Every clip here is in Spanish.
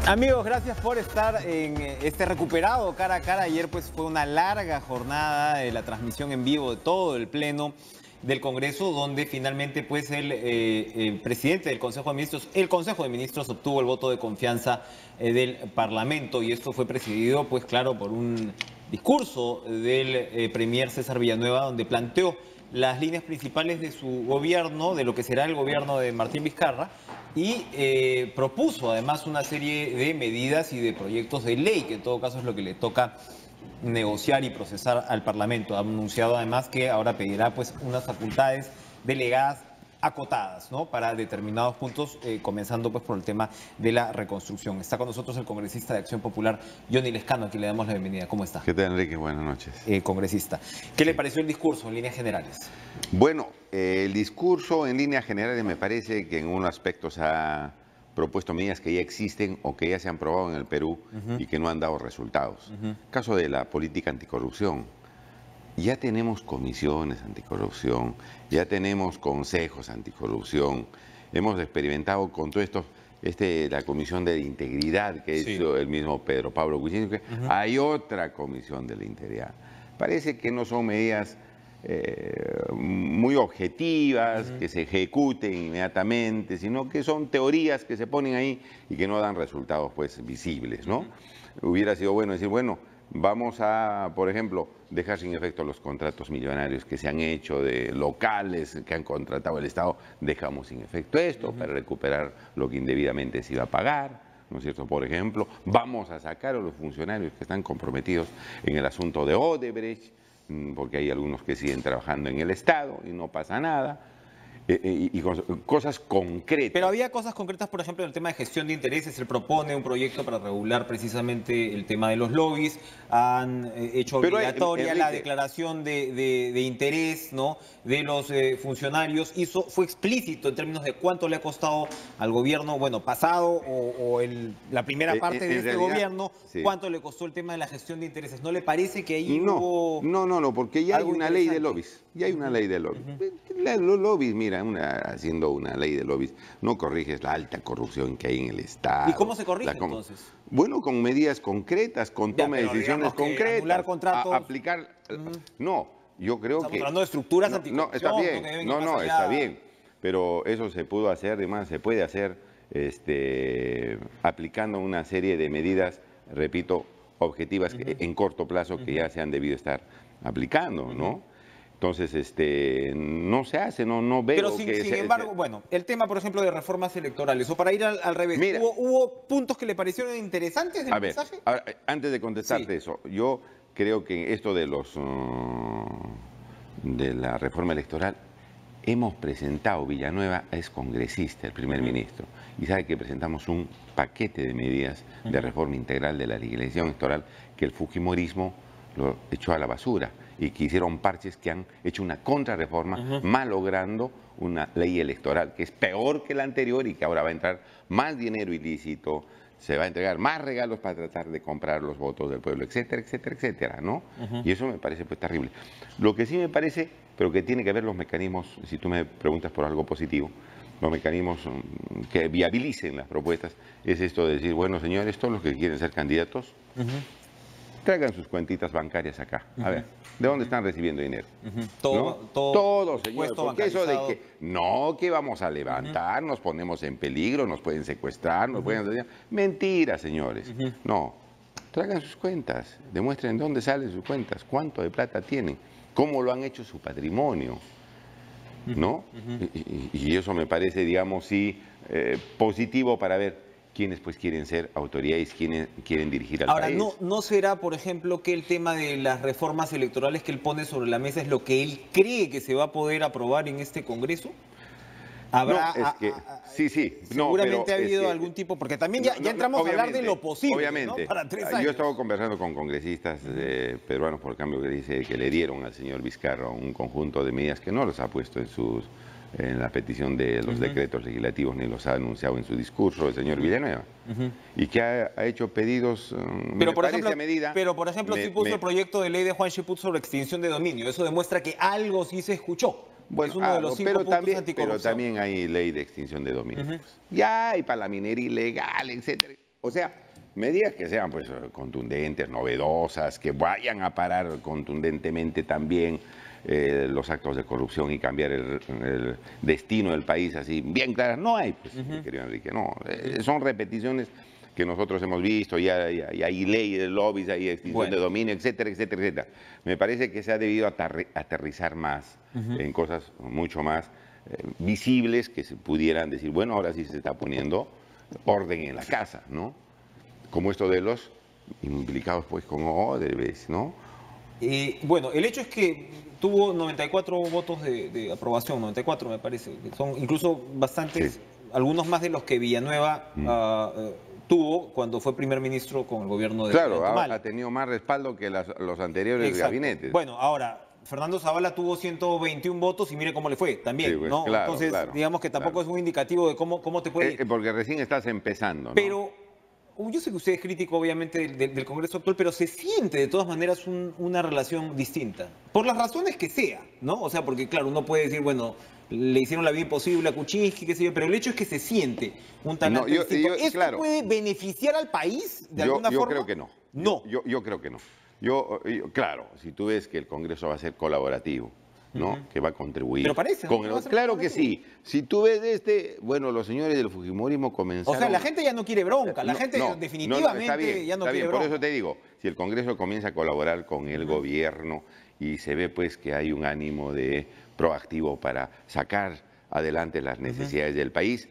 Amigos, gracias por estar en este recuperado cara a cara. Ayer pues fue una larga jornada de la transmisión en vivo de todo el pleno del Congreso, donde finalmente pues el presidente del Consejo de Ministros obtuvo el voto de confianza del Parlamento, y esto fue presidido pues claro por un discurso del premier César Villanueva, donde planteó las líneas principales de su gobierno, de lo que será el gobierno de Martín Vizcarra, y propuso además una serie de medidas y de proyectos de ley, que en todo caso es lo que le toca negociar y procesar al Parlamento. Ha anunciado además que ahora pedirá pues unas facultades delegadas acotadas, ¿no?, para determinados puntos, comenzando pues por el tema de la reconstrucción. Está con nosotros el congresista de Acción Popular, Johnny Lescano, a quien le damos la bienvenida. ¿Cómo está? ¿Qué tal, Enrique? Buenas noches. Congresista, ¿qué le pareció el discurso en líneas generales? Bueno, el discurso en líneas generales me parece que en unos aspectos ha propuesto medidas que ya existen o que ya se han probado en el Perú y que no han dado resultados. Caso de la política anticorrupción. Ya tenemos comisiones anticorrupción, ya tenemos consejos anticorrupción, hemos experimentado con todo esto, la comisión de integridad que hizo el mismo Pedro Pablo Kuczynski. Hay otra comisión de la integridad. Parece que no son medidas muy objetivas, que se ejecuten inmediatamente, sino que son teorías que se ponen ahí y que no dan resultados pues visibles, ¿no? Hubiera sido bueno decir, bueno, vamos a, por ejemplo, dejar sin efecto los contratos millonarios que se han hecho de locales que han contratado el Estado. Dejamos sin efecto esto para recuperar lo que indebidamente se iba a pagar, ¿no es cierto? Por ejemplo, vamos a sacar a los funcionarios que están comprometidos en el asunto de Odebrecht, porque hay algunos que siguen trabajando en el Estado y no pasa nada. Y cosas concretas. Pero había cosas concretas, por ejemplo, en el tema de gestión de intereses. Él propone un proyecto para regular precisamente el tema de los lobbies. Han hecho obligatoria la declaración de interés, ¿no?, de los funcionarios. Fue explícito en términos de cuánto le ha costado al gobierno, bueno, pasado o la primera parte de este gobierno, cuánto le costó el tema de la gestión de intereses. ¿No le parece que ahí hubo...? No, porque ya hay una ley de lobbies. Ya hay una ley de lobbies. Los lobbies, mira, haciendo una ley de lobbies, no corriges la alta corrupción que hay en el Estado. ¿Y cómo se corrige entonces? Bueno, con medidas concretas, con toma de decisiones concretas. Anular contratos. Aplicar. No, yo creo Estamos hablando de estructuras anticorrupción. No, está bien. No, está bien. Pero eso se pudo hacer, además se puede hacer aplicando una serie de medidas, repito, objetivas en corto plazo que ya se han debido estar aplicando, ¿no? Entonces, no se hace, no veo. Pero sin embargo, bueno, el tema, por ejemplo, de reformas electorales, o para ir al revés, mira, ¿hubo puntos que le parecieron interesantes del mensaje? A ver, antes de contestarte eso, yo creo que esto de la reforma electoral, hemos presentado, Villanueva es congresista, el primer ministro, y sabe que presentamos un paquete de medidas de reforma integral de la legislación electoral que el fujimorismo lo echó a la basura, y que hicieron parches que han hecho una contrarreforma, malogrando una ley electoral que es peor que la anterior y que ahora va a entrar más dinero ilícito, se va a entregar más regalos para tratar de comprar los votos del pueblo, etcétera, etcétera, etcétera, ¿no? Y eso me parece pues terrible. Lo que sí me parece, pero que tiene que ver los mecanismos, si tú me preguntas por algo positivo, los mecanismos que viabilicen las propuestas, es esto de decir, bueno, señores, todos los que quieren ser candidatos, traigan sus cuentitas bancarias acá. A ver, ¿de dónde están recibiendo dinero? Todo, señor. Porque eso de que no, que vamos a levantar, nos ponemos en peligro, nos pueden secuestrar, nos pueden... Mentira, señores. No, traigan sus cuentas, demuestren dónde salen sus cuentas, cuánto de plata tienen, cómo lo han hecho su patrimonio, ¿no? Y eso me parece, digamos, sí, positivo para ver quienes pues quieren ser autoridades, quienes quieren dirigir al país. Ahora, ¿no será, por ejemplo, que el tema de las reformas electorales que él pone sobre la mesa es lo que él cree que se va a poder aprobar en este Congreso? ¿Habrá, sí. Seguramente ha habido algún tipo, porque también ya entramos a hablar de lo posible, obviamente, ¿no?, para 3 años. Yo he estado conversando con congresistas peruanos, por cambio, que dice que le dieron al señor Vizcarra un conjunto de medidas que no los ha puesto en la petición de los decretos legislativos, ni los ha anunciado en su discurso el señor Villanueva, y que ha hecho pedidos, pero por ejemplo, sí puso el proyecto de ley de Juan Chiput sobre extinción de dominio. Eso demuestra que algo sí se escuchó. Bueno, es uno de los 5 puntos anticorrupción. Pero también hay ley de extinción de dominio. Ya hay para la minería ilegal, etcétera. O sea, medidas que sean pues contundentes, novedosas, que vayan a parar contundentemente también los actos de corrupción y cambiar el destino del país así bien claras. No hay, pues, mi querido Enrique, no. Son repeticiones que nosotros hemos visto, ya hay ley de lobbies, hay extinción de dominio, etcétera, etcétera, etcétera. Me parece que se ha debido aterrizar más en cosas mucho más visibles que se pudieran decir, bueno, ahora sí se está poniendo orden en la casa, ¿no? Como esto de los implicados pues con Odebrecht, ¿no? Bueno, el hecho es que tuvo 94 votos de aprobación, 94 me parece, que son incluso bastantes, Sí. algunos más de los que Villanueva tuvo cuando fue primer ministro con el gobierno de Claro, Tumal. ha tenido más respaldo que los anteriores Exacto. gabinetes. Bueno, ahora, Fernando Zavala tuvo 121 votos y mire cómo le fue también, Sí, pues, ¿no? claro, Entonces, claro, digamos que tampoco claro. es muy indicativo de cómo te puede ir. Porque recién estás empezando, ¿no? Pero yo sé que usted es crítico, obviamente, del Congreso actual, pero se siente de todas maneras una relación distinta. Por las razones que sea, ¿no? O sea, porque claro, uno puede decir, bueno, le hicieron la vida imposible a Kuczynski, qué sé yo, pero el hecho es que se siente un talante distinto. ¿Esto claro, puede beneficiar al país de alguna yo forma? creo que no. No. Yo creo que no. Claro, si tú ves que el Congreso va a ser colaborativo, ¿no? Que va a contribuir. Pero parece, ¿no? Que va a ser Claro que colaborativo. sí. Si tú ves bueno, los señores del Fujimorismo comenzaron... O sea, la gente ya no quiere bronca, la gente está definitivamente bien, ya no está quiere bien. bronca. Por eso te digo, si el Congreso comienza a colaborar con el gobierno y se ve pues que hay un ánimo proactivo para sacar adelante las necesidades del país,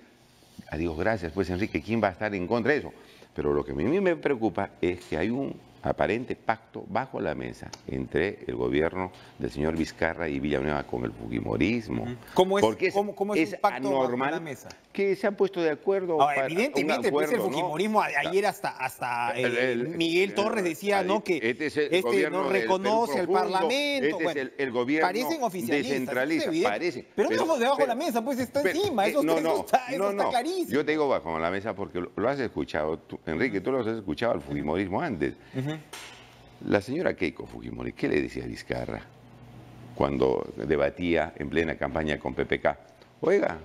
adiós, gracias, pues Enrique, ¿quién va a estar en contra de eso? Pero lo que a mí me preocupa es que hay un aparente pacto bajo la mesa entre el gobierno del señor Vizcarra y Villanueva con el fujimorismo. ¿Cómo es, Porque cómo es un pacto bajo anormal la mesa? que se han puesto de acuerdo. Ahora, para evidentemente, un pues el acuerdo, ¿no? fujimorismo, ayer hasta Miguel Torres decía, ¿no? Que este es el gobierno no del reconoce Perú al profundo, Parlamento. este Bueno, es el gobierno parecen oficialistas, descentralista, eso es evidente. parece. Pero no debajo de la mesa, pues está encima, eso está clarísimo. Yo te digo bajo la mesa porque lo has escuchado, Enrique, tú lo has escuchado al fujimorismo antes. La señora Keiko Fujimori, ¿qué le decía a Vizcarra cuando debatía en plena campaña con PPK? Oiga,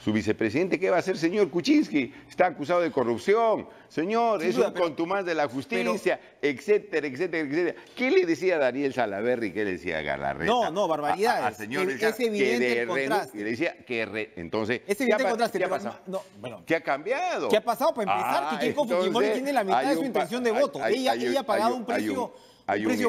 su vicepresidente, ¿qué va a hacer, señor Kuczynski? Está acusado de corrupción, señor, es un contumaz de la justicia, etcétera, etcétera, etcétera. ¿Qué le decía a Daniel Salaverry? ¿Qué le decía a Galarreta? No, barbaridades. Al señor Es evidente el contraste. Y le decía entonces, Es evidente el contraste, ¿qué ha pero pasado? bueno, ¿Qué ha cambiado? ¿qué ha pasado? Para empezar, que Keiko Fujimori tiene la mitad de su intención de voto. Ella ha pagado un precio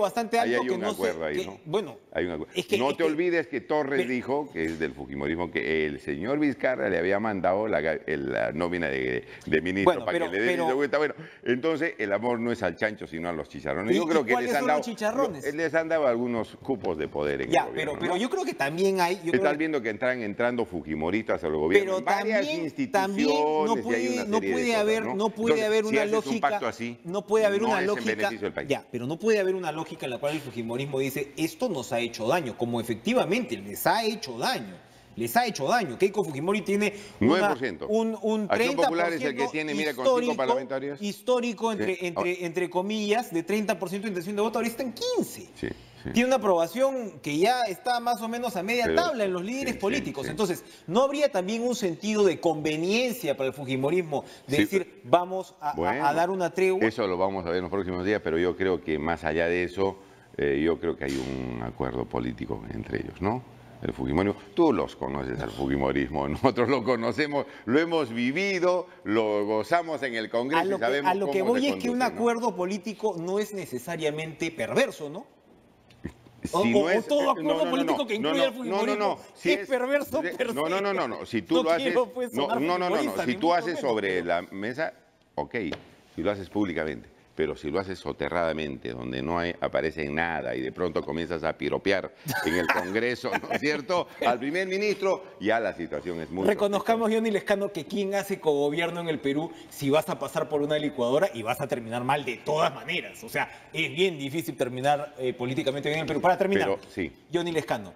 bastante alto hay que un no acuerdo sé. ahí, ¿no? Bueno, hay un acuerdo. es que, no te olvides que Torres dijo, que es del fujimorismo, que el señor Vizcarra le había mandado la nómina de ministro para que le dé esa vuelta. Bueno, entonces el amor no es al chancho, sino a los chicharrones. Yo creo que ¿cuáles son los chicharrones? les han dado algunos cupos de poder en el gobierno. pero yo creo que también hay... Estás viendo que están entrando fujimoristas al gobierno. Pero también no puede haber una lógica. No puede haber una lógica. Ya, pero no puede haber una lógica en la cual el fujimorismo dice esto nos ha hecho daño, como efectivamente les ha hecho daño. Les ha hecho daño. Keiko Fujimori tiene 9%. un 30% Acción Popular es el que tiene, mira, con 5 parlamentarios. Histórico, entre comillas, de 30% de intención de voto, ahora está en 15%. Sí. Tiene una aprobación que ya está más o menos a media tabla en los líderes políticos. Entonces, ¿no habría también un sentido de conveniencia para el fujimorismo de decir, vamos a dar una tregua? Eso lo vamos a ver en los próximos días, pero yo creo que más allá de eso, yo creo que hay un acuerdo político entre ellos, ¿no? El fujimorismo, tú los conoces al fujimorismo, nosotros lo conocemos, lo hemos vivido, lo gozamos en el Congreso y sabemos a lo que cómo voy se es que un conduce, ¿no? acuerdo político no es necesariamente perverso, ¿no? Si no es, todo acuerdo político que incluya al fujimorismo es perverso per se. No, si tú lo haces, si tú haces sobre la mesa, ok, si lo haces públicamente, pero si lo haces soterradamente, donde no aparece en nada y de pronto comienzas a piropear en el Congreso, ¿no es cierto?, al primer ministro, ya la situación es muy... Reconozcamos, Johnny Lescano, que quién hace cogobierno en el Perú si vas a pasar por una licuadora y vas a terminar mal de todas maneras. O sea, es bien difícil terminar políticamente bien en el Perú. Para terminar, pero, sí. Johnny Lescano,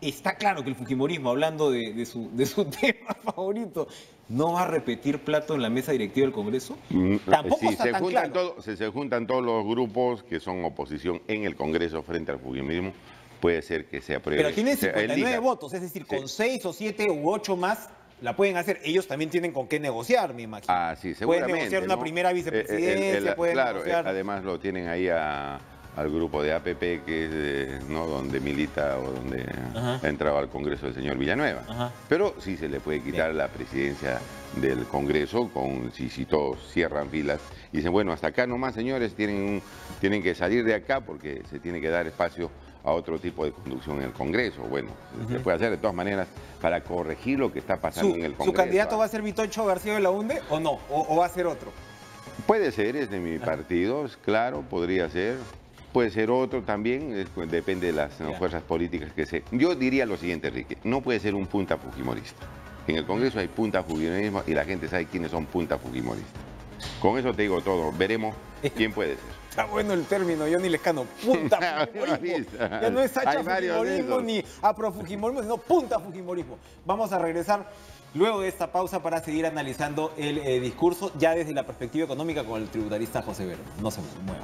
está claro que el fujimorismo, hablando de su tema favorito, ¿no va a repetir plato en la mesa directiva del Congreso? Tampoco está tan claro. Si se juntan todos los grupos que son oposición en el Congreso frente al fujimorismo, puede ser que se apruebe. Pero tienen 59 votos, es decir, con 6 o 7 u 8 más la pueden hacer. Ellos también tienen con qué negociar, me imagino. Ah, sí, seguramente. Pueden negociar una primera vicepresidencia, pueden claro, negociar... además lo tienen ahí al grupo de APP, que es ¿no? donde milita o donde ha entrado al Congreso el señor Villanueva. Pero sí se le puede quitar la presidencia del Congreso si todos cierran filas y dicen, bueno, hasta acá nomás, señores, tienen que salir de acá porque se tiene que dar espacio a otro tipo de conducción en el Congreso. Bueno, se puede hacer de todas maneras para corregir lo que está pasando en el Congreso. ¿Su candidato va a ser Vitocho García de la Hunde o no? ¿O va a ser otro? Puede ser, es de mi partido, claro, podría ser. Puede ser otro también, depende de las fuerzas políticas que se... Yo diría lo siguiente, Enrique, no puede ser un punta fujimorista. En el Congreso hay punta fujimorismo y la gente sabe quiénes son punta fujimoristas. Con eso te digo todo, veremos quién puede ser. Está bueno el término, Johnny Lescano, punta fujimorismo. Ya no es hacha fujimorismo ni aprofujimorismo, sino punta fujimorismo. Vamos a regresar luego de esta pausa para seguir analizando el discurso ya desde la perspectiva económica con el tributarista José Vero. No se mueva.